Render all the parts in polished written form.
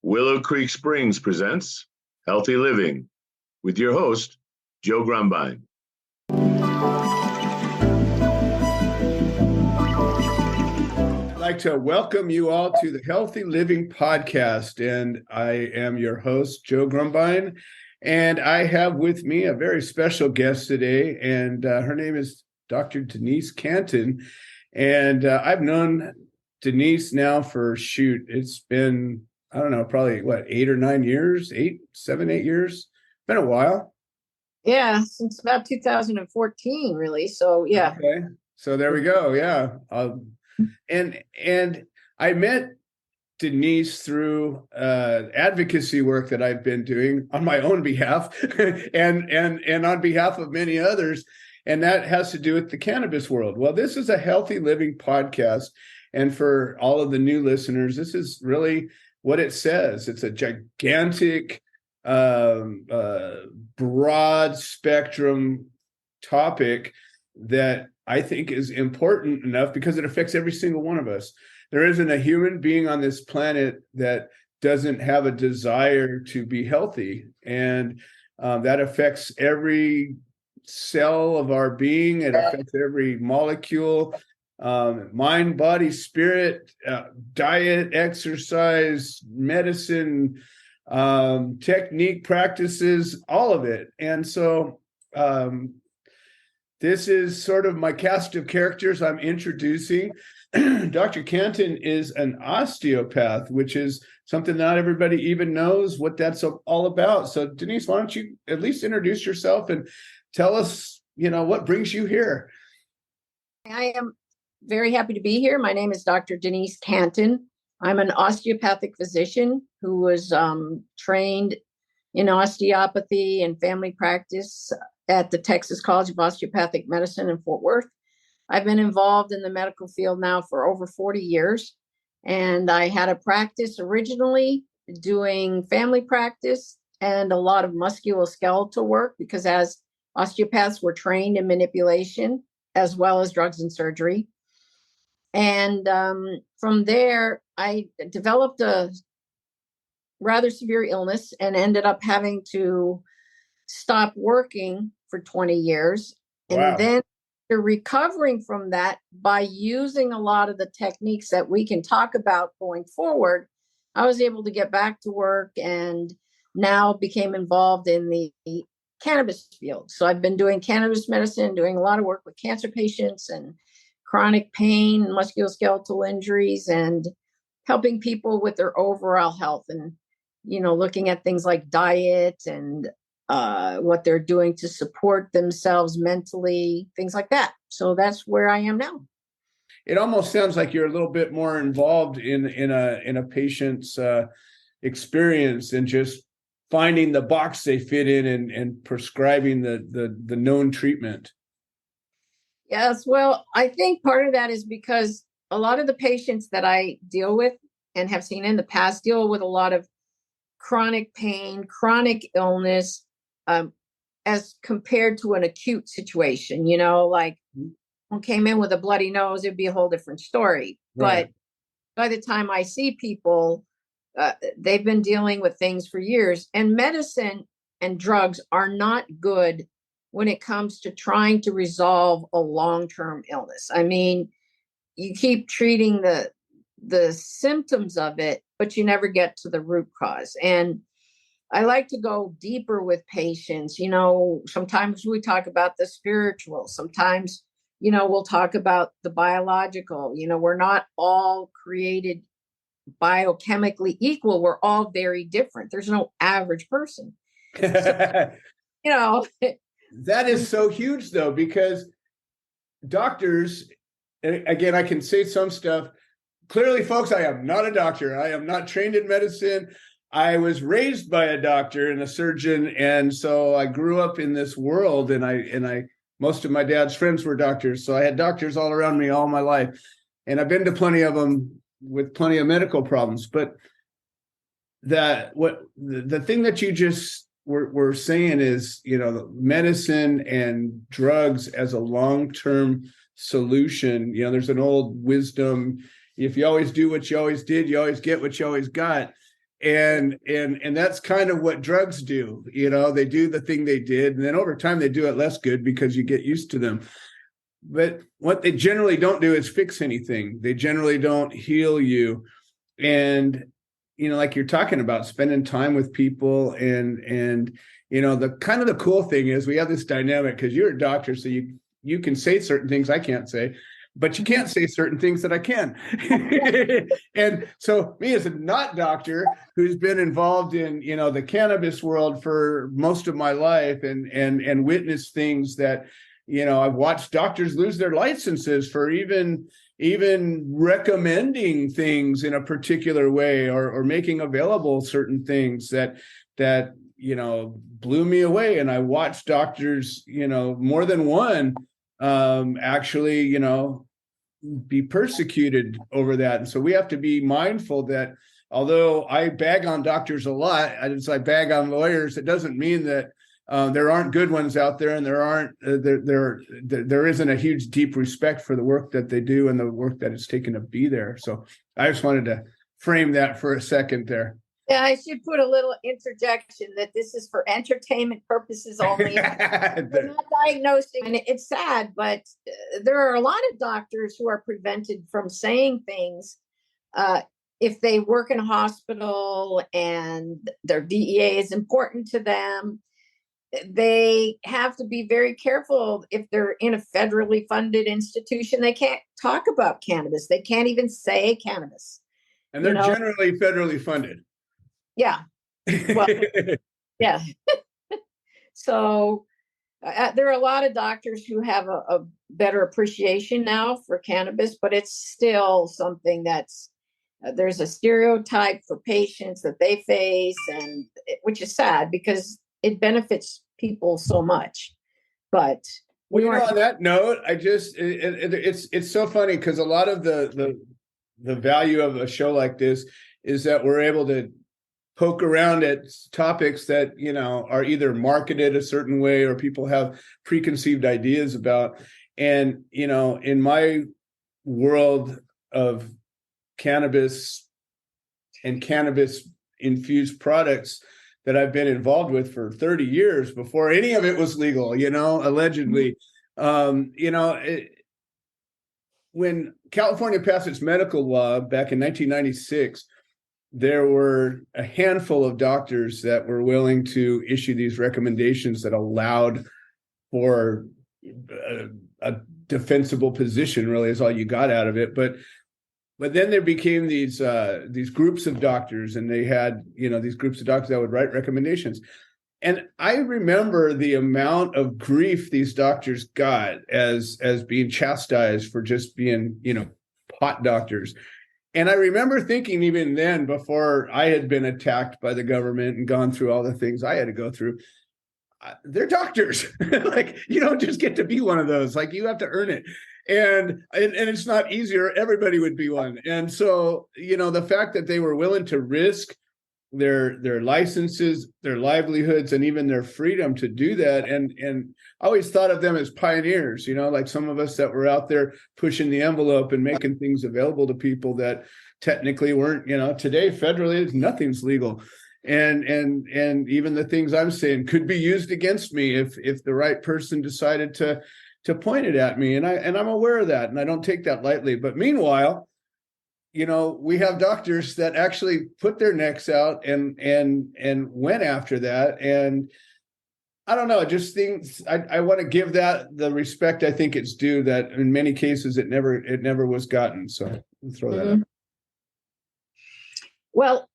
Willow Creek Springs presents Healthy Living with your host, Joe Grumbine. I'd like to welcome you all to the Healthy Living Podcast, and I am your host, Joe Grumbine, and I have with me a very special guest today, and her name is Dr. Denise Cantin, and I've known Denise now for, it's been, I don't know, probably 8 or 9 years, 7, 8 years, been a while. Yeah, since about 2014, really. So yeah. Okay. So there we go. Yeah. And I met Denise through advocacy work that I've been doing on my own behalf and on behalf of many others. And that has to do with the cannabis world. Well, this is a Healthy Living podcast. And for all of the new listeners, this is really what it says. It's a gigantic, broad spectrum topic that I think is important enough because it affects every single one of us. There isn't a human being on this planet that doesn't have a desire to be healthy. And that affects every cell of our being. It affects every molecule. Mind, body, spirit, diet, exercise, medicine, technique, practices, all of it. And so this is sort of my cast of characters I'm introducing. Dr. Cantin is an osteopath, which is something not everybody even knows what that's all about. So Denise, why don't you at least introduce yourself and tell us, what brings you here? I am very happy to be here. My name is Dr. Denise Cantin. I'm an osteopathic physician who was trained in osteopathy and family practice at the Texas College of Osteopathic Medicine in Fort Worth. I've been involved in the medical field now for over 40 years. And I had a practice originally doing family practice and a lot of musculoskeletal work because as osteopaths were trained in manipulation as well as drugs and surgery. And from there, I developed a rather severe illness and ended up having to stop working for 20 years. And Wow. then recovering from that by using a lot of the techniques that we can talk about going forward, I was able to get back to work and now became involved in the cannabis field. So I've been doing cannabis medicine, doing a lot of work with cancer patients and chronic pain, musculoskeletal injuries, and helping people with their overall health and, looking at things like diet and what they're doing to support themselves mentally, things like that. So that's where I am now. It almost sounds like you're a little bit more involved in a patient's experience and just finding the box they fit in and prescribing the known treatment. Yes, well, I think part of that is because a lot of the patients that I deal with and have seen in the past deal with a lot of chronic pain, chronic illness, as compared to an acute situation, like one came in with a bloody nose, it'd be a whole different story. Right. But by the time I see people, they've been dealing with things for years, and medicine and drugs are not good when it comes to trying to resolve a long-term illness. I mean, you keep treating the symptoms of it, but you never get to the root cause. And I like to go deeper with patients. Sometimes we talk about the spiritual. Sometimes, we'll talk about the biological. We're not all created biochemically equal. We're all very different. There's no average person. So, That is so huge, though, because doctors, again, I can say some stuff. Clearly, folks, I am not a doctor. I am not trained in medicine. I was raised by a doctor and a surgeon, and so I grew up in this world. And I most of my dad's friends were doctors, so I had doctors all around me all my life, and I've been to plenty of them with plenty of medical problems. But the thing that you just were saying is, medicine and drugs as a long-term solution. There's an old wisdom: if you always do what you always did, you always get what you always got. And that's kind of what drugs do. They do the thing they did, and then over time they do it less good because you get used to them. But what they generally don't do is fix anything. They generally don't heal you. And like you're talking about, spending time with people, and the kind of the cool thing is we have this dynamic, because you're a doctor, so you can say certain things I can't say, but you can't say certain things that I can. And so me as a not doctor who's been involved in, the cannabis world for most of my life, and witnessed things that, I've watched doctors lose their licenses for even recommending things in a particular way, or making available certain things that blew me away. And I watched doctors, more than one, actually, be persecuted over that. And so we have to be mindful that although I bag on doctors a lot, as I bag on lawyers, it doesn't mean that there aren't good ones out there, and there isn't a huge, deep respect for the work that they do and the work that it's taken to be there. So I just wanted to frame that for a second there. Yeah, I should put a little interjection that this is for entertainment purposes only. We're not diagnosing, and it's sad, but there are a lot of doctors who are prevented from saying things if they work in a hospital and their DEA is important to them. They have to be very careful. If they're in a federally funded institution, they can't talk about cannabis. They can't even say cannabis. And they're generally federally funded. Yeah. Well, yeah. So there are a lot of doctors who have a better appreciation now for cannabis, but it's still something that's there's a stereotype for patients that they face, and which is sad because it benefits people so much. But on that note, I just it's so funny because a lot of the value of a show like this is that we're able to poke around at topics that are either marketed a certain way or people have preconceived ideas about. And in my world of cannabis and cannabis infused products that I've been involved with for 30 years before any of it was legal, allegedly, when California passed its medical law back in 1996, there were a handful of doctors that were willing to issue these recommendations that allowed for a defensible position, really is all you got out of it. But then there became these groups of doctors, and they had, these groups of doctors that would write recommendations. And I remember the amount of grief these doctors got as being chastised for just being, pot doctors. And I remember thinking even then, before I had been attacked by the government and gone through all the things I had to go through, they're doctors. Like, you don't just get to be one of those. Like, you have to earn it. And it's not easier. Everybody would be one. And so, the fact that they were willing to risk their licenses, their livelihoods, and even their freedom to do that. And I always thought of them as pioneers, like some of us that were out there pushing the envelope and making things available to people that technically weren't, today federally nothing's legal. And even the things I'm saying could be used against me if the right person decided to point it at me. And I'm aware of that, and I don't take that lightly. But meanwhile, we have doctors that actually put their necks out and went after that. And I don't know, just things I want to give that the respect I think it's due, that in many cases it never was gotten. So I'll throw that out. Well,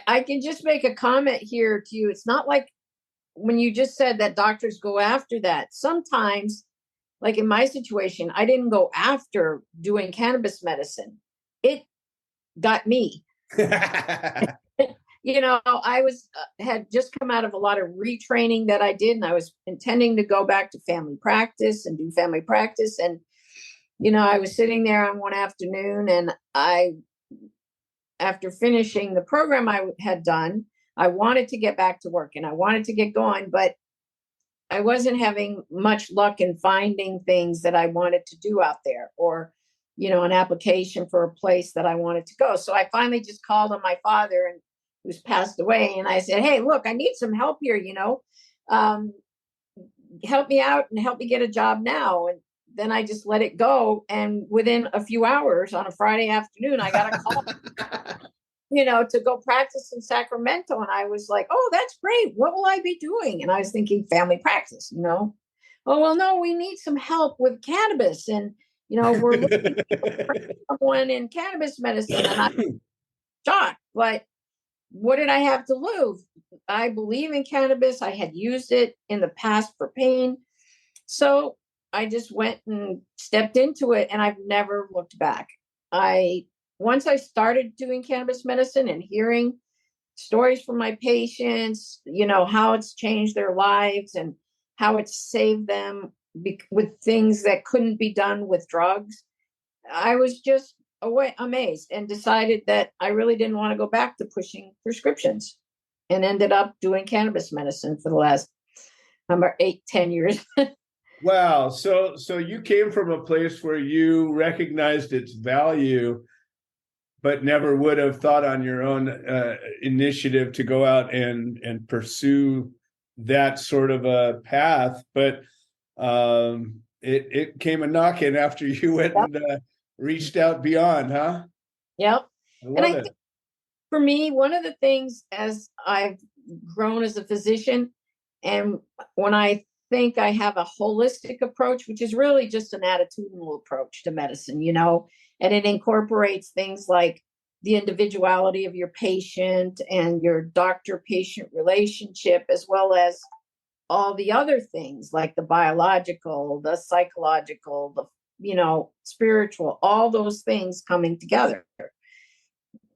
I can just make a comment here to you. It's not like when you just said that doctors go after that. Sometimes, like in my situation, I didn't go after doing cannabis medicine. It got me. I had just come out of a lot of retraining that I did, and I was intending to go back to family practice and do family practice. And, I was sitting there on one afternoon, and after finishing the program I had done, I wanted to get back to work and I wanted to get going, but I wasn't having much luck in finding things that I wanted to do out there, or an application for a place that I wanted to go. So I finally just called on my father, and who's passed away. And I said, hey, look, I need some help here, help me out and help me get a job now. And then I just let it go. And within a few hours on a Friday afternoon, I got a call, to go practice in Sacramento. And I was like, oh, that's great. What will I be doing? And I was thinking family practice, Oh, well, no, we need some help with cannabis. And, we're looking for someone in cannabis medicine. And I'm shocked. But what did I have to lose? I believe in cannabis. I had used it in the past for pain. So I just went and stepped into it, and I've never looked back. Once I started doing cannabis medicine and hearing stories from my patients, how it's changed their lives and how it's saved them with things that couldn't be done with drugs, I was just amazed and decided that I really didn't want to go back to pushing prescriptions, and ended up doing cannabis medicine for the last 8-10 years. Wow. So you came from a place where you recognized its value, but never would have thought on your own initiative to go out and pursue that sort of a path. But it came a knocking after you went and reached out beyond, huh? Yep. I love it. Think for me, one of the things as I've grown as a physician, and when I think I have a holistic approach, which is really just an attitudinal approach to medicine, and it incorporates things like the individuality of your patient and your doctor-patient relationship, as well as all the other things like the biological, the psychological, the spiritual, all those things coming together.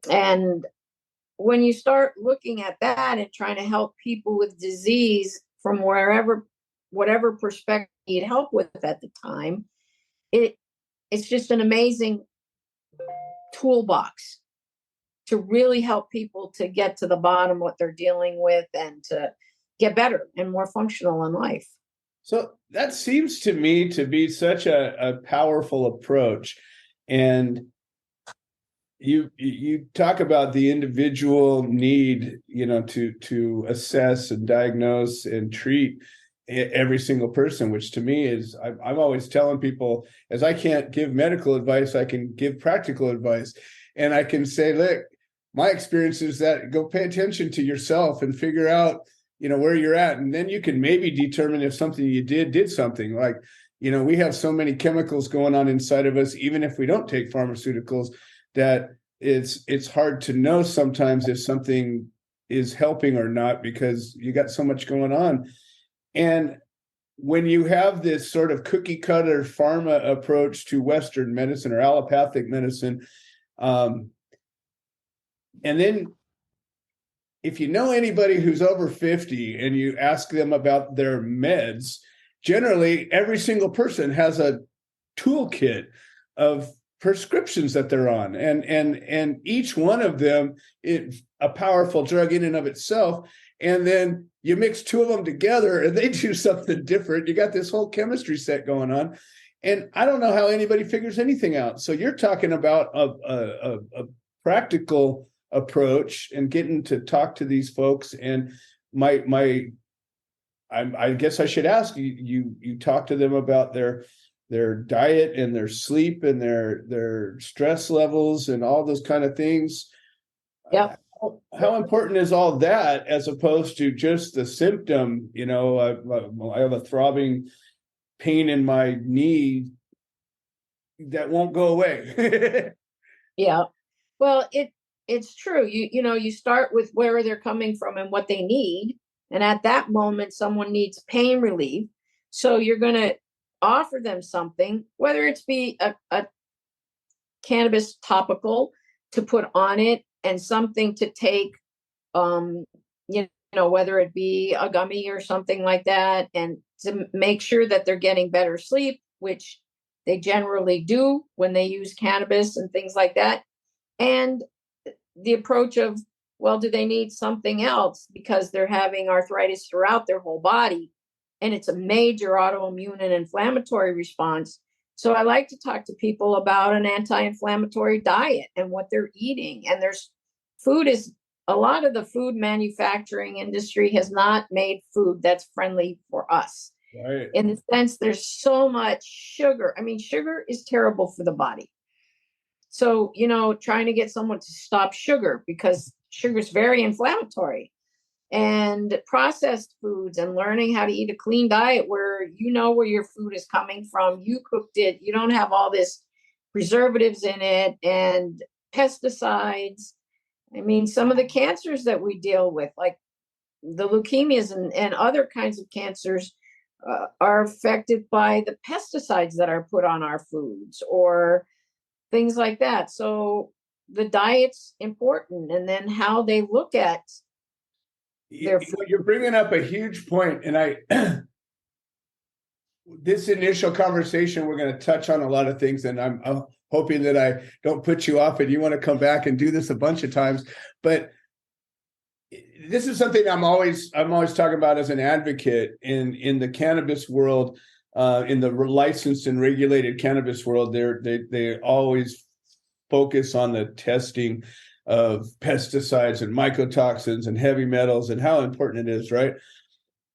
And when you start looking at that and trying to help people with disease from whatever perspective you need help with at the time, it's just an amazing toolbox to really help people to get to the bottom of what they're dealing with and to get better and more functional in life. So that seems to me to be such a powerful approach. And you talk about the individual need, to assess and diagnose and treat every single person, which to me is, I'm always telling people, as I can't give medical advice, I can give practical advice. And I can say, look, my experience is that go pay attention to yourself and figure out, where you're at. And then you can maybe determine if something you did something. Like, we have so many chemicals going on inside of us, even if we don't take pharmaceuticals, that it's hard to know sometimes if something is helping or not, because you got so much going on. And when you have this sort of cookie cutter pharma approach to Western medicine or allopathic medicine, and then if you know anybody who's over 50 and you ask them about their meds, generally every single person has a toolkit of prescriptions that they're on, and each one of them is a powerful drug in and of itself. And then you mix two of them together and they do something different. You got this whole chemistry set going on, and I don't know how anybody figures anything out. So you're talking about a practical approach and getting to talk to these folks. And I guess I should ask you talk to them about their diet and their sleep and their stress levels and all those kind of things. Yeah. How important is all that as opposed to just the symptom? I have a throbbing pain in my knee that won't go away. Yeah. Well, it's true. You start with where they're coming from and what they need. And at that moment, someone needs pain relief. So you're going to offer them something, whether it's be a cannabis topical to put on it and something to take, whether it be a gummy or something like that, and to make sure that they're getting better sleep, which they generally do when they use cannabis and things like that. And the approach of, well, do they need something else because they're having arthritis throughout their whole body? And it's a major autoimmune and inflammatory response. So I like to talk to people about an anti-inflammatory diet and what they're eating. And food is a lot of the food manufacturing industry has not made food that's friendly for us. Right. In the sense, there's so much sugar. I mean, sugar is terrible for the body. So, trying to get someone to stop sugar, because sugar is very inflammatory, and processed foods, and learning how to eat a clean diet where you know where your food is coming from, you cooked it, you don't have all this preservatives in it and pesticides. I mean, some of the cancers that we deal with, like the leukemias and other kinds of cancers, are affected by the pesticides that are put on our foods or things like that. So the diet's important, and then how they look at their food. You're bringing up a huge point, and this initial conversation, we're going to touch on a lot of things, and I'm hoping that I don't put you off and you want to come back and do this a bunch of times. But this is something I'm always talking about as an advocate in the cannabis world, in the licensed and regulated cannabis world. They always focus on the testing of pesticides and mycotoxins and heavy metals and how important it is, right?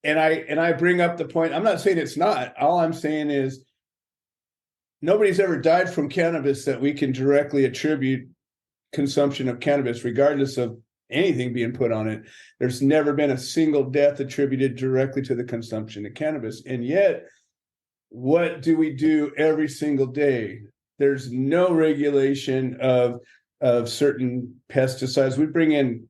And I bring up the point. I'm not saying it's not. All I'm saying is nobody's ever died from cannabis that we can directly attribute consumption of cannabis, regardless of anything being put on it. There's never been a single death attributed directly to the consumption of cannabis. And yet, what do we do every single day? There's no regulation of certain pesticides. We bring in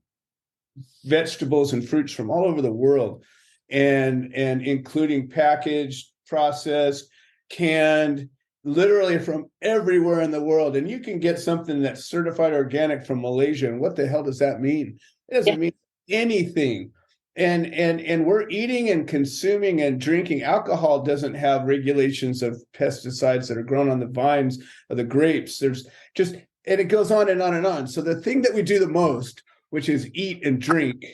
vegetables and fruits from all over the world, and including packaged, processed, canned, literally from everywhere in the world. And you can get something that's certified organic from Malaysia. And what the hell does that mean? It doesn't mean anything. And we're eating and consuming and drinking. Alcohol doesn't have regulations of pesticides that are grown on the vines of the grapes. There's just, and it goes on and on and on. So the thing that we do the most, which is eat and drink,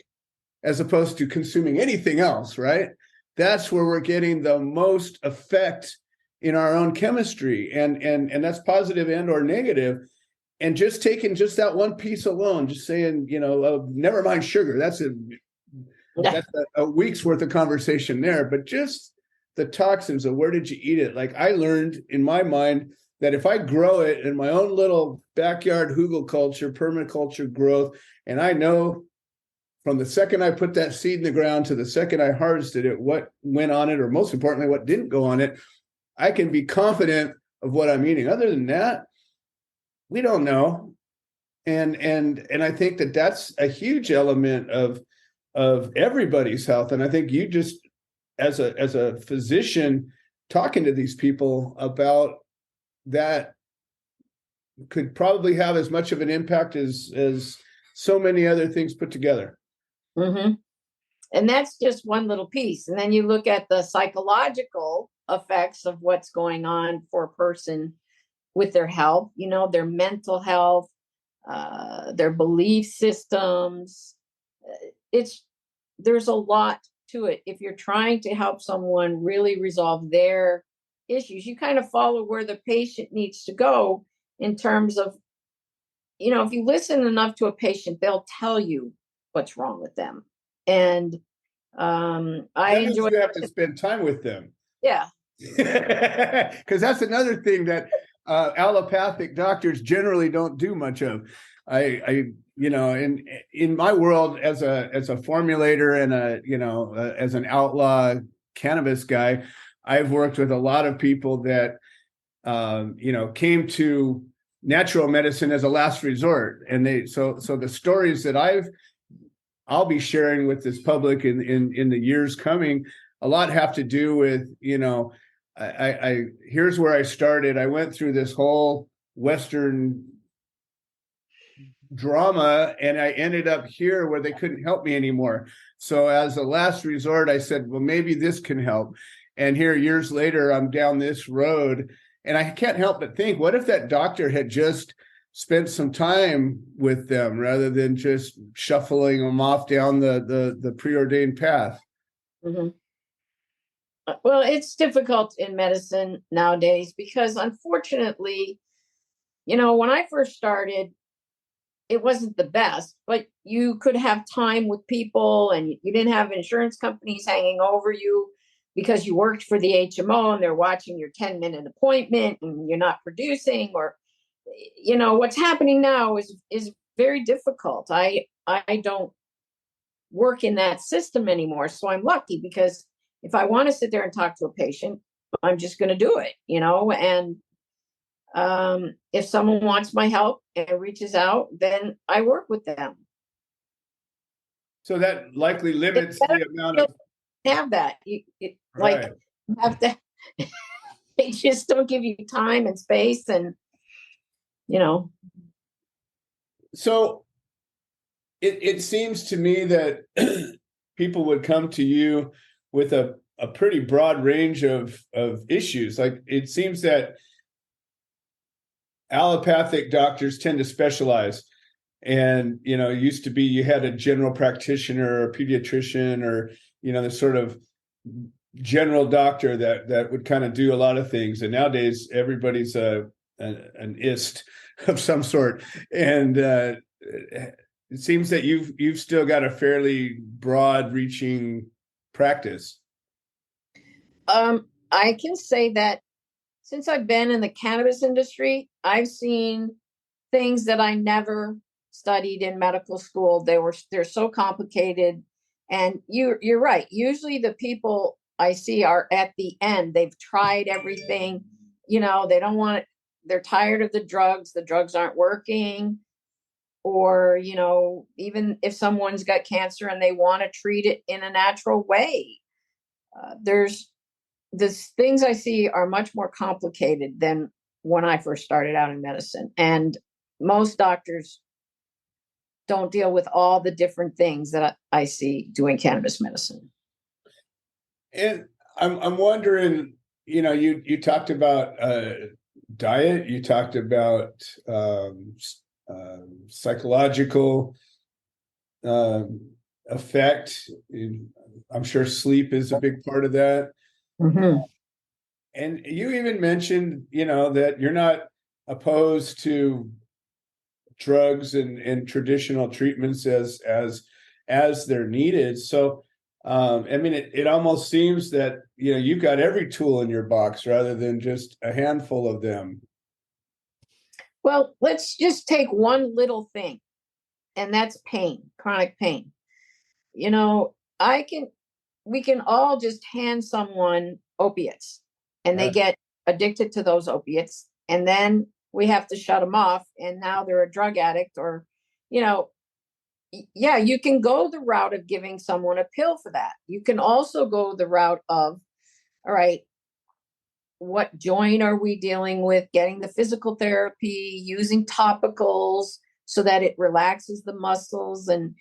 as opposed to consuming anything else, right? That's where we're getting the most effect in our own chemistry, and that's positive and or negative. And just taking just that one piece alone, just saying, never mind sugar. That's a week's worth of conversation there. But just the toxins of where did you eat it? Like, I learned in my mind that if I grow it in my own little backyard hugelkultur, permaculture growth, and I know from the second I put that seed in the ground to the second I harvested it, what went on it, or most importantly, what didn't go on it, I can be confident of what I'm eating. Other than that, we don't know. And I think that that's a huge element of everybody's health. And I think you just, as a physician, talking to these people about that could probably have as much of an impact as so many other things put together. Mm-hmm. And that's just one little piece. And then you look at the psychological effects of what's going on for a person with their health, their mental health, their belief systems. There's a lot to it. If you're trying to help someone really resolve their issues, you kind of follow where the patient needs to go in terms of, if you listen enough to a patient, they'll tell you what's wrong with them. And I enjoy. You have to spend time with them. Yeah. Because that's another thing that allopathic doctors generally don't do much of. In my world as a formulator and as an outlaw cannabis guy, I've worked with a lot of people that came to natural medicine as a last resort, and so the stories that I'll be sharing with this public in the years coming, a lot have to do with, I here's where I started. I went through this whole Western drama, and I ended up here where they couldn't help me anymore. So as a last resort, I said, well, maybe this can help. And here, years later, I'm down this road, and I can't help but think, what if that doctor had just spent some time with them rather than just shuffling them off down the preordained path? Mm-hmm. Well, it's difficult in medicine nowadays because, unfortunately, when I first started, it wasn't the best, but you could have time with people, and you didn't have insurance companies hanging over you because you worked for the HMO and they're watching your 10-minute appointment and you're not producing. Or, what's happening now is very difficult. I don't work in that system anymore. So I'm lucky, because if I want to sit there and talk to a patient, I'm just going to do it, and if someone wants my help and reaches out, then I work with them. So that likely limits the amount of have that. right. Like, you have to. They just don't give you time and space, and So it seems to me that people would come to you with a pretty broad range of issues. Like, it seems that allopathic doctors tend to specialize. And, it used to be you had a general practitioner or a pediatrician, or, the sort of general doctor that would kind of do a lot of things. And nowadays everybody's an ist of some sort. And it seems that you've still got a fairly broad reaching practice. I can say that since I've been in the cannabis industry, I've seen things that I never studied in medical school. They're so complicated. And you're right. Usually the people I see are at the end. They've tried everything. They don't want it. They're tired of the drugs. The drugs aren't working. Or, even if someone's got cancer and they want to treat it in a natural way, the things I see are much more complicated than when I first started out in medicine. And most doctors don't deal with all the different things that I see doing cannabis medicine. And I'm wondering, you talked about diet, you talked about psychological effect. I'm sure sleep is a big part of that. Mm-hmm. And you even mentioned, that you're not opposed to drugs and traditional treatments as they're needed. So, it almost seems that, you've got every tool in your box rather than just a handful of them. Well, let's just take one little thing, and that's pain, chronic pain. We can all just hand someone opiates, and they get addicted to those opiates, and then we have to shut them off, and now they're a drug addict. Or, you can go the route of giving someone a pill for that. You can also go the route of, all right, what joint are we dealing with? Getting the physical therapy, using topicals so that it relaxes the muscles. And,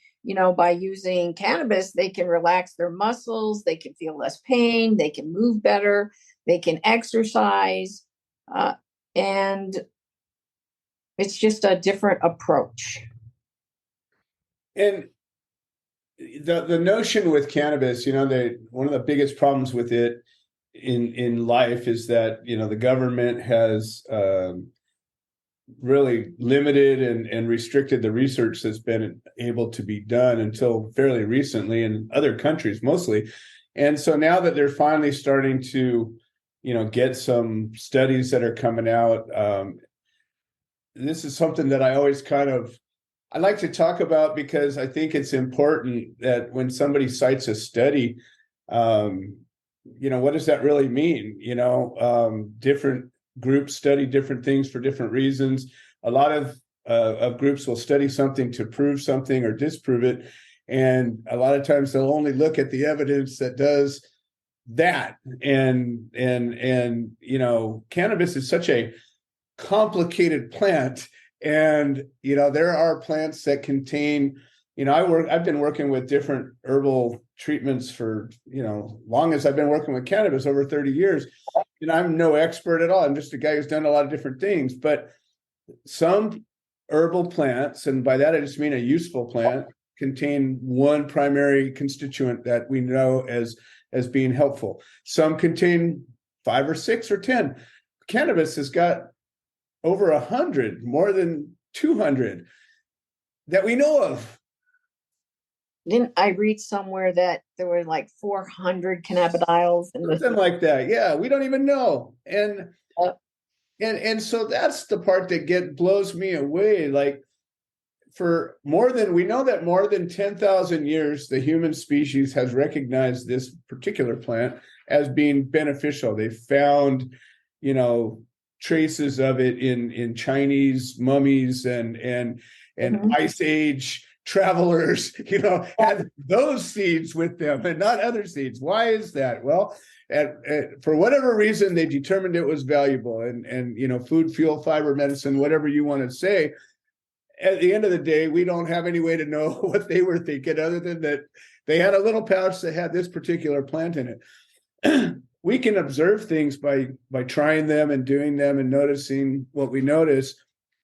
by using cannabis, they can relax their muscles, they can feel less pain, they can move better, they can exercise. And it's just a different approach. And the notion with cannabis, one of the biggest problems with it in life is that, the government has really limited and restricted the research that's been able to be done until fairly recently in other countries mostly. And so now that they're finally starting to, get some studies that are coming out, this is something that I always I like to talk about, because I think it's important that when somebody cites a study, what does that really mean? Different groups study different things for different reasons. A lot of groups will study something to prove something or disprove it. And a lot of times they'll only look at the evidence that does that. And cannabis is such a complicated plant. And, there are plants that contain, I've been working with different herbal treatments for, long as I've been working with cannabis, over 30 years. And I'm no expert at all. I'm just a guy who's done a lot of different things. But some herbal plants, and by that I just mean a useful plant, contain one primary constituent that we know as being helpful. Some contain 5 or 6 or 10. Cannabis has got over 100, more than 200. that we know of. Didn't I read somewhere that there were like 400 cannabidiols in Something like that. Yeah, we don't even know. And uh, so that's the part that blows me away. Like, we know that more than 10,000 years, the human species has recognized this particular plant as being beneficial. They found, traces of it in Chinese mummies and Ice Age travelers, had those seeds with them and not other seeds. Why is that? Well, for whatever reason, they determined it was valuable, and food, fuel, fiber, medicine, whatever you want to say. At the end of the day, we don't have any way to know what they were thinking, other than that they had a little pouch that had this particular plant in it. We can observe things by trying them and doing them and noticing what we notice.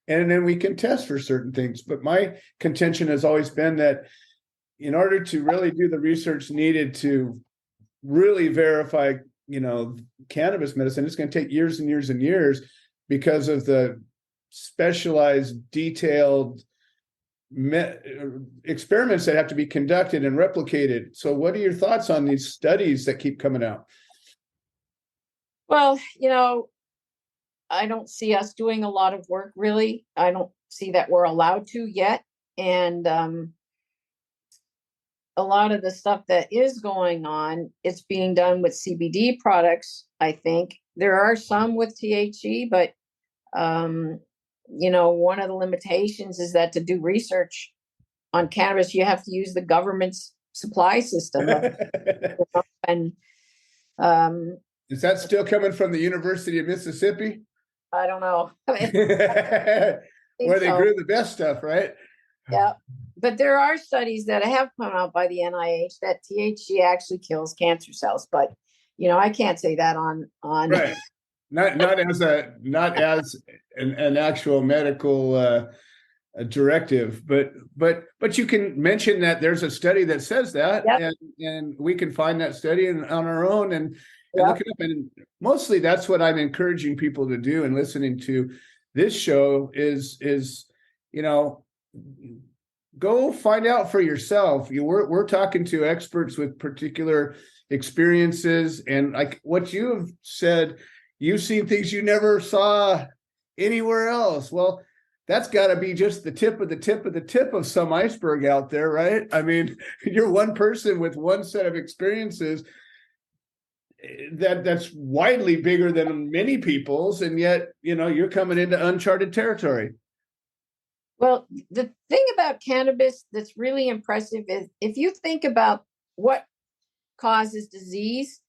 And then we can test for certain things. But my contention has always been that in order to really do the research needed to really verify, cannabis medicine, it's going to take years and years and years because of the specialized, detailed experiments that have to be conducted and replicated. So what are your thoughts on these studies that keep coming out? Well, I don't see us doing a lot of work, really. I don't see that we're allowed to yet. And a lot of the stuff that is going on, it's being done with CBD products, I think. There are some with THC, but, one of the limitations is that to do research on cannabis, you have to use the government's supply system. And is that still coming from the University of Mississippi? I don't know. Where they grew the best stuff, right? Yeah. But there are studies that have come out by the NIH that THC actually kills cancer cells. But, I can't say that on right. Not as an actual medical directive, but you can mention that there's a study that says that, yep. and we can find that study on our own and look it up. And mostly that's what I'm encouraging people to do. And listening to this show is go find out for yourself. We're talking to experts with particular experiences, and like what you have said, you've seen things you never saw anywhere else. Well, that's got to be just the tip of the tip of the tip of some iceberg out there, right? I mean, you're one person with one set of experiences that's widely bigger than many people's, and yet, you're coming into uncharted territory. Well, the thing about cannabis that's really impressive is if you think about what causes disease,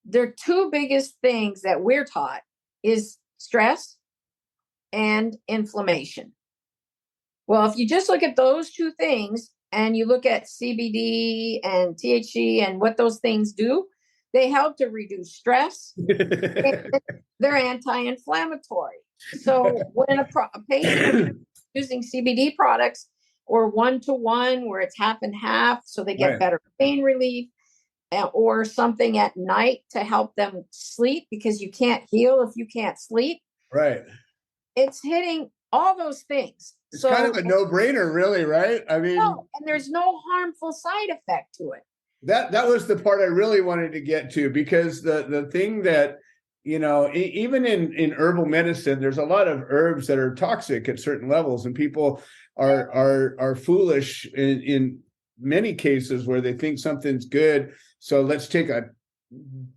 their two biggest things that we're taught is stress and inflammation. Well, if you just look at those two things and you look at CBD and THC and what those things do, they help to reduce stress. They're anti-inflammatory. So when a patient is using CBD products or 1-to-1 where it's half and half, so they get better pain relief, or something at night to help them sleep, because you can't heal if you can't sleep. Right. It's hitting all those things. It's kind of a no-brainer, really, right? I mean, and there's no harmful side effect to it. That was the part I really wanted to get to, because the thing that, even in herbal medicine, there's a lot of herbs that are toxic at certain levels, and people are foolish in many cases where they think something's good. So let's take a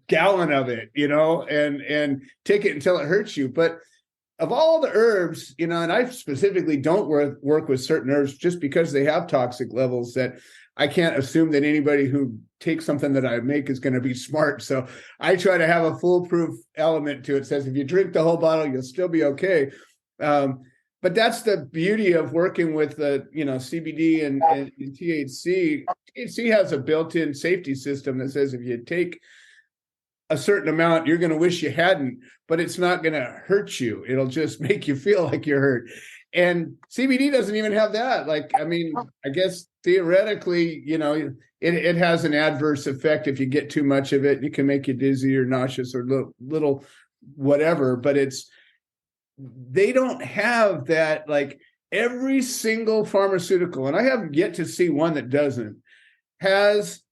gallon of it, and take it until it hurts you. But of all the herbs, and I specifically don't work with certain herbs just because they have toxic levels, that I can't assume that anybody who takes something that I make is going to be smart. So I try to have a foolproof element to it. It says if you drink the whole bottle, you'll still be okay. But that's the beauty of working with CBD and THC. THC has a built-in safety system that says if you take a certain amount, you're going to wish you hadn't, but it's not going to hurt you. It'll just make you feel like you're hurt. And CBD doesn't even have that. I guess theoretically, it has an adverse effect if you get too much of it. It can make you dizzy or nauseous or little whatever, but they don't have that every single pharmaceutical, and I have yet to see one that doesn't, has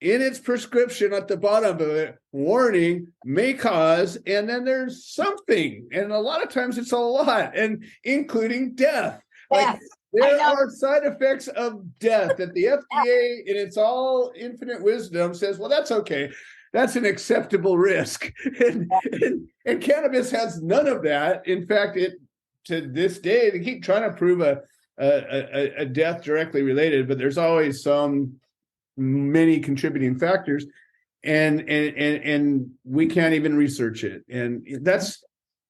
in its prescription at the bottom of it, warning, may cause, and then there's something. And a lot of times it's a lot, and including death. Like there are side effects of death that the FDA, in its all infinite wisdom, says, well, that's okay. That's an acceptable risk. And cannabis has none of that. In fact, to this day, they keep trying to prove a death directly related, but there's always many contributing factors, and we can't even research it. And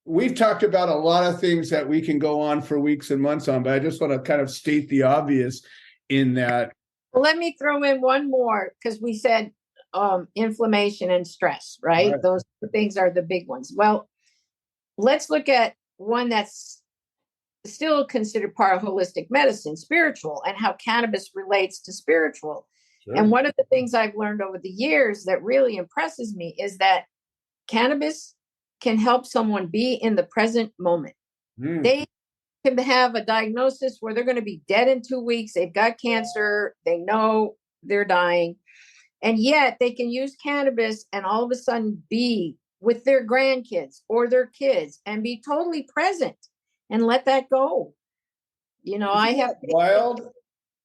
we've talked about a lot of things that we can go on for weeks and months on, but I just want to kind of state the obvious in that. Well, let me throw in one more, because we said inflammation and stress, right? Those things are the big ones. Well, let's look at one that's still considered part of holistic medicine, spiritual, and how cannabis relates to spiritual. Sure. And one of the things I've learned over the years that really impresses me is that cannabis can help someone be in the present moment. They can have a diagnosis where they're going to be dead in 2 weeks. They've got cancer. They know they're dying. And yet they can use cannabis and all of a sudden be with their grandkids or their kids and be totally present and let that go. You know, I have wild.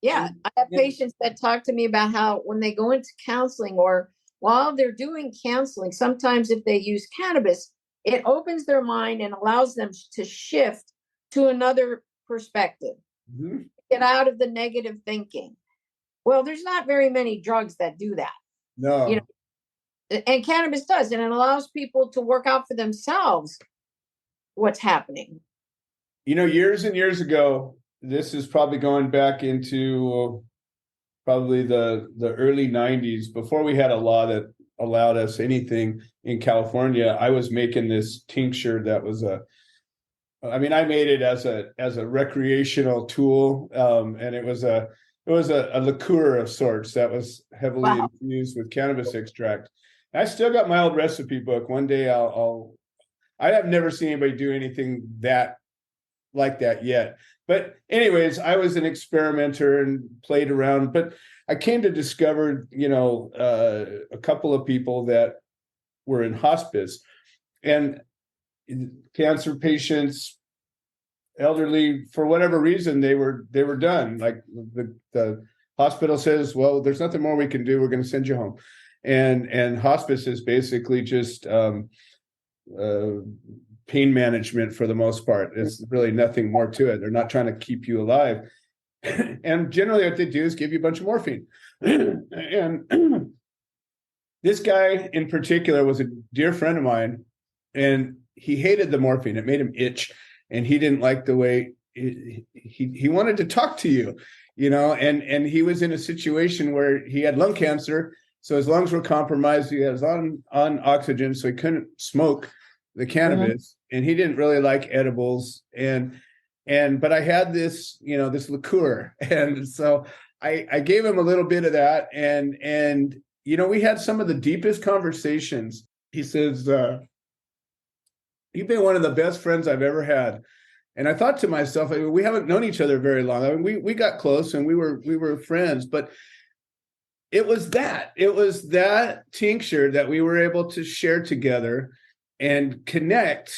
Yeah, I have patients that talk to me about how when they go into counseling or while they're doing counseling, sometimes if they use cannabis, it opens their mind and allows them to shift to another perspective, get out of the negative thinking. Well, there's not very many drugs that do that. No. You know, and cannabis does, and it allows people to work out for themselves what's happening. You know, years and years ago, this is probably going back into probably the early 90s, before we had a law that allowed us anything in California. I was making this tincture that was I made it as a recreational tool, and it was a liqueur of sorts that was heavily infused with cannabis extract. I still got my old recipe book. One day I have never seen anybody do anything like that yet. But anyways, I was an experimenter and played around, but I came to discover, a couple of people that were in hospice, and cancer patients, elderly, for whatever reason, they were done. Like the hospital says, well, there's nothing more we can do. We're going to send you home. And hospice is basically just pain management for the most part. It's really nothing more to it. They're not trying to keep you alive. And generally what they do is give you a bunch of morphine. And this guy in particular was a dear friend of mine, and he hated the morphine. It made him itch, and he didn't like the way he wanted to talk to you, and he was in a situation where he had lung cancer. So his lungs were compromised. He was on oxygen, so he couldn't smoke the cannabis, and he didn't really like edibles. But I had this, this liqueur, and so I gave him a little bit of that, and we had some of the deepest conversations. He says, "You've been one of the best friends I've ever had." And I thought to myself, we haven't known each other very long. We got close and we were friends, but it was that tincture that we were able to share together and connect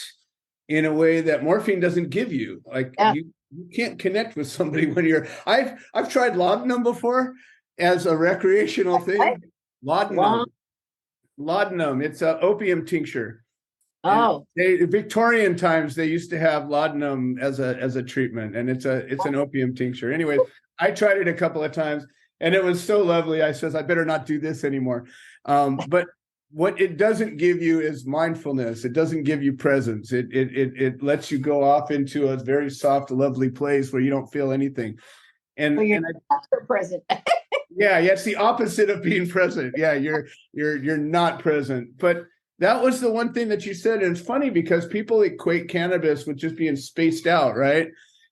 in a way that morphine doesn't give you. Like you can't connect with somebody when you're. I've tried laudanum before as a recreational thing. Laudanum. It's an opium tincture. Oh, Victorian times they used to have laudanum as a treatment, and it's an opium tincture. Anyways, I tried it a couple of times, and it was so lovely. I says I better not do this anymore. But what it doesn't give you is mindfulness. It doesn't give you presence. It lets you go off into a very soft, lovely place where you don't feel anything. And so you're not present. Yeah, it's the opposite of being present. Yeah, you're not present. But that was the one thing that you said. And it's funny because people equate cannabis with just being spaced out, right?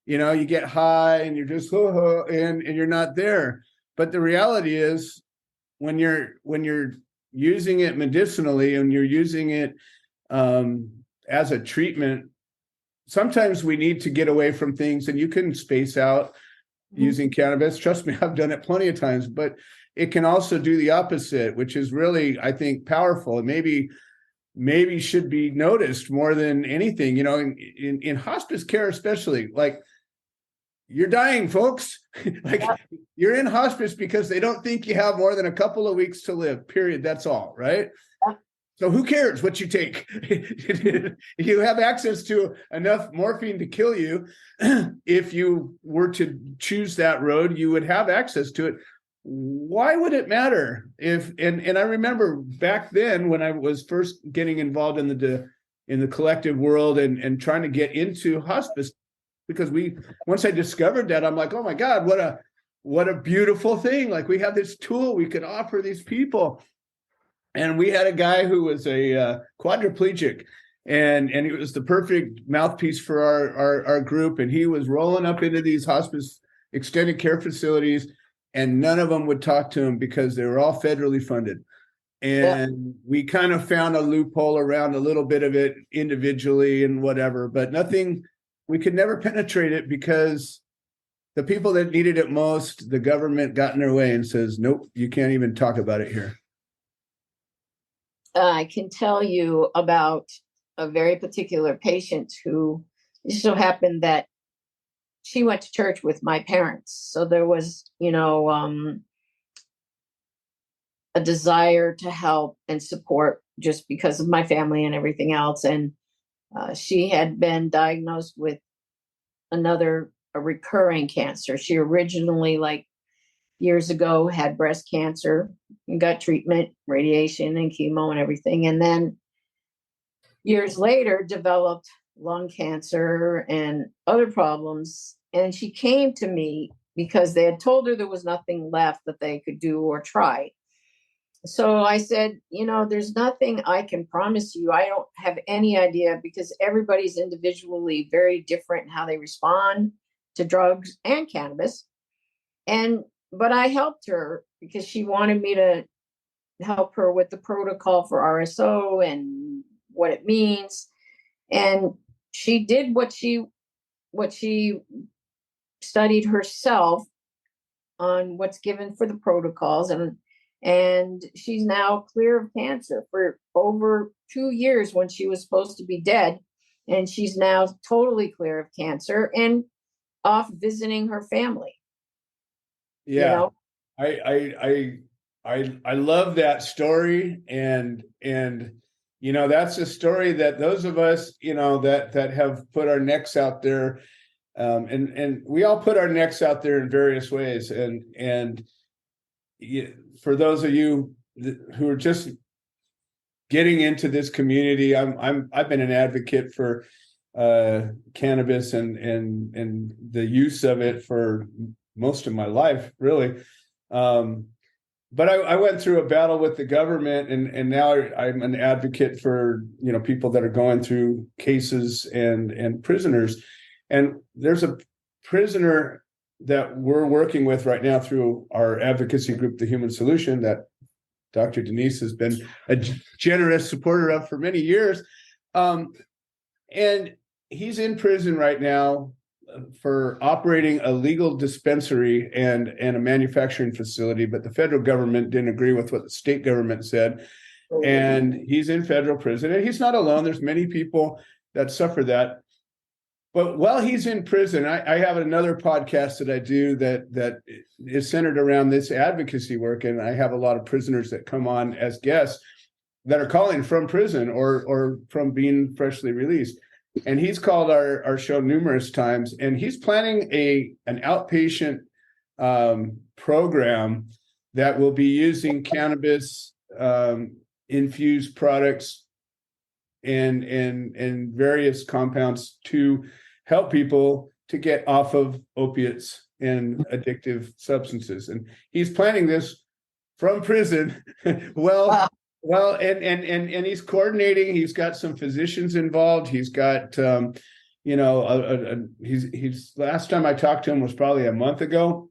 You get high and you're just and you're not there. But the reality is when you're using it medicinally and you're using it as a treatment sometimes we need to get away from things, and you can space out using cannabis. Trust me, I've done it plenty of times, but it can also do the opposite, which is really, I think, powerful, and maybe should be noticed more than anything, in hospice care, especially. Like, you're dying, folks. Like, you're in hospice because they don't think you have more than a couple of weeks to live, period. That's all, right? So who cares what you take? You have access to enough morphine to kill you. If you were to choose that road, you would have access to it. Why would it matter if? And I remember back then when I was first getting involved in the collective world and trying to get into hospice, because once I discovered that, I'm like, oh my God, what a beautiful thing! Like, we have this tool we could offer these people. And we had a guy who was a quadriplegic, and he was the perfect mouthpiece for our group. And he was rolling up into these hospice extended care facilities, and none of them would talk to him because they were all federally funded. And we kind of found a loophole around a little bit of it individually and whatever, but nothing. We could never penetrate it because the people that needed it most, the government got in their way and says, nope, you can't even talk about it here. I can tell you about a very particular patient who, it so happened that she went to church with my parents. So there was, a desire to help and support just because of my family and everything else. And she had been diagnosed with a recurring cancer. She originally, like years ago, had breast cancer and got treatment, radiation and chemo and everything. And then years later developed lung cancer and other problems. And she came to me because they had told her there was nothing left that they could do or try. So I said, there's nothing I can promise you. I don't have any idea, because everybody's individually very different in how they respond to drugs and cannabis. But I helped her because she wanted me to help her with the protocol for RSO and what it means. And she did what she studied herself on what's given for the protocols. And she's now clear of cancer for over 2 years when she was supposed to be dead. And she's now totally clear of cancer and off visiting her family. Yeah, I love that story, and that's a story that those of us that have put our necks out there, and we all put our necks out there in various ways, and for those of you who are just getting into this community, I've been an advocate for cannabis and the use of it for most of my life, really. But I went through a battle with the government, and now I'm an advocate for people that are going through cases and prisoners. And there's a prisoner that we're working with right now through our advocacy group, The Human Solution, that Dr. Denise has been a generous supporter of for many years. And he's in prison right now for operating a legal dispensary and a manufacturing facility, but the federal government didn't agree with what the state government said. And he's in federal prison, and he's not alone. There's many people that suffer that. But while he's in prison, I have another podcast that I do that is centered around this advocacy work. And I have a lot of prisoners that come on as guests that are calling from prison or from being freshly released. And he's called our show numerous times, and he's planning an outpatient program that will be using cannabis infused products and various compounds to help people to get off of opiates and addictive substances. And he's planning this from prison. Well, and he's coordinating. He's got some physicians involved. He's got, he's last time I talked to him was probably a month ago.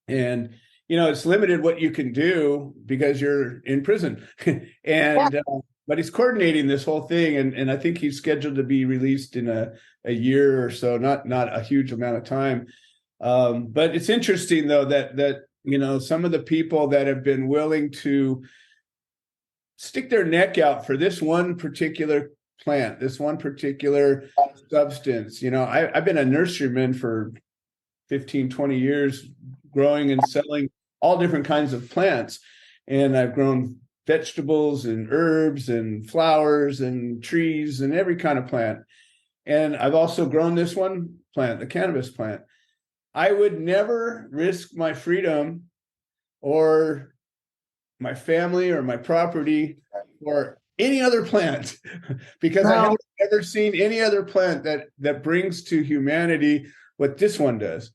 And, it's limited what you can do because you're in prison. And, but he's coordinating this whole thing, and I think he's scheduled to be released in a year or so, not a huge amount of time. But it's interesting though that some of the people that have been willing to stick their neck out for this one particular plant, this one particular substance. I've been a nurseryman for 15, 20 years, growing and selling all different kinds of plants. And I've grown vegetables and herbs and flowers and trees and every kind of plant. And I've also grown this one plant, the cannabis plant. I would never risk my freedom or my family or my property or any other plant because I haven't ever seen any other plant that brings to humanity what this one does.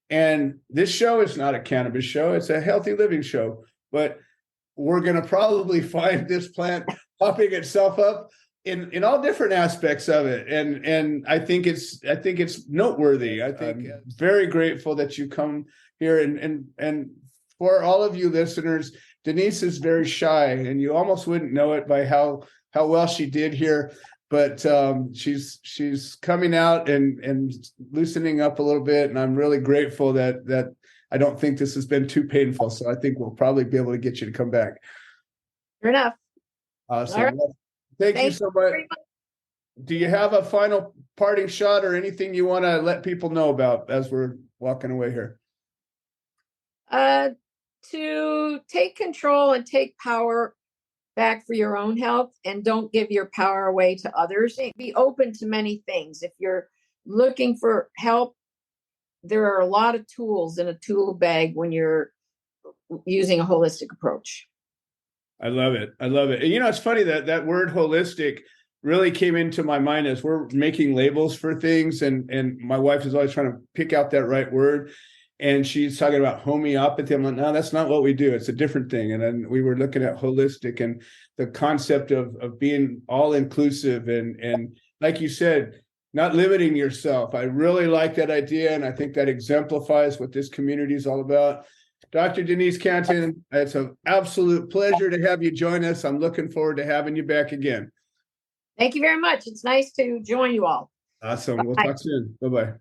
And this show is not a cannabis show, it's a healthy living show, but we're going to probably find this plant popping itself up in all different aspects of it. And I think it's noteworthy. I think I'm very grateful that you come here, and for all of you listeners, Denise is very shy, and you almost wouldn't know it by how well she did here. But she's coming out and loosening up a little bit, and I'm really grateful that I don't think this has been too painful. So I think we'll probably be able to get you to come back. Fair enough. Awesome. Right. Well, thank you so much. Do you have a final parting shot or anything you want to let people know about as we're walking away here? To take control and take power back for your own health, and don't give your power away to others. Be open to many things. If you're looking for help, there are a lot of tools in a tool bag when you're using a holistic approach. I love it. I love it. And it's funny that word holistic really came into my mind as we're making labels for things. And my wife is always trying to pick out that right word. And she's talking about homeopathy. I'm like, no, that's not what we do. It's a different thing. And then we were looking at holistic and the concept of being all inclusive and like you said, not limiting yourself. I really like that idea. And I think that exemplifies what this community is all about. Dr. Denise Cantin, it's an absolute pleasure to have you join us. I'm looking forward to having you back again. Thank you very much. It's nice to join you all. Awesome. We'll talk soon. Bye-bye.